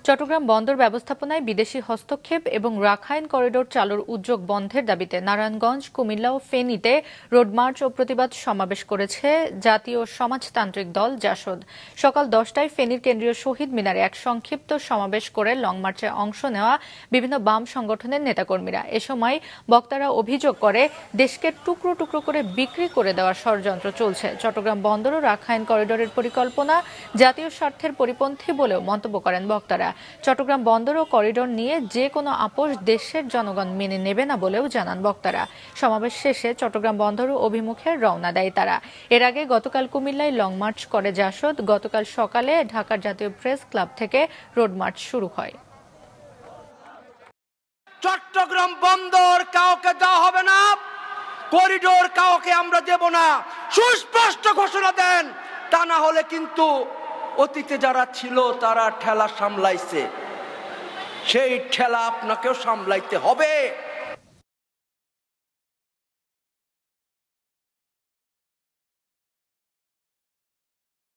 চট্টগ্রাম বন্দর ব্যবস্থাপনায় বিদেশি হস্তক্ষেপ এবং রাখাইন করিডোর চালুর উদ্যোগ বন্ধের দাবিতে নারায়ণগঞ্জ, কুমিল্লা ও ফেনীতে রোড মার্চ ও প্রতিবাদ সমাবেশ করেছে জাতীয় সমাজতান্ত্রিক দল জাসদ। সকাল 10টায় ফেনীর কেন্দ্রীয় শহীদ মিনারে এক সংক্ষিপ্ত সমাবেশ করে লং মার্চে অংশ নেওয়া বিভিন্ন বাম সংগঠনের নেতাকর্মীরা। এ সময় বক্তারা অভিযোগ করে দেশকে টুকরো টুকরো করে বিক্রি করে দেওয়ার ষড়যন্ত্র চলছে। চট্টগ্রাম বন্দর ও রাখাইন করিডোরের পরিকল্পনা জাতীয় স্বার্থের পরিপন্থী বলেও মন্তব্য করেন বক্তারা। চট্টগ্রাম বন্দর ও করিডোর নিয়ে যে কোনো আপোষ দেশের জনগণ মেনে নেবে না বলেও জানান বক্তারা। সমাবেশ শেষে চট্টগ্রাম বন্দর অভিমুখে রওনা দেয় তারা। এর আগে গতকাল কুমিল্লায় লং মার্চ করে জাসদ। গতকাল সকালে ঢাকার জাতীয় প্রেস ক্লাব থেকে রোড মার্চ শুরু হয়। চট্টগ্রাম বন্দর কাউকে দেওয়া হবে না, করিডোর কাউকে আমরা দেব না, সুস্পষ্ট ঘোষণা দেন। তা না হলে কিন্তু অতীতে যারা ছিল তারা ঠেলা সামলাইছে, সেই ঠেলা আপনাকেও সামলাইতে হবে।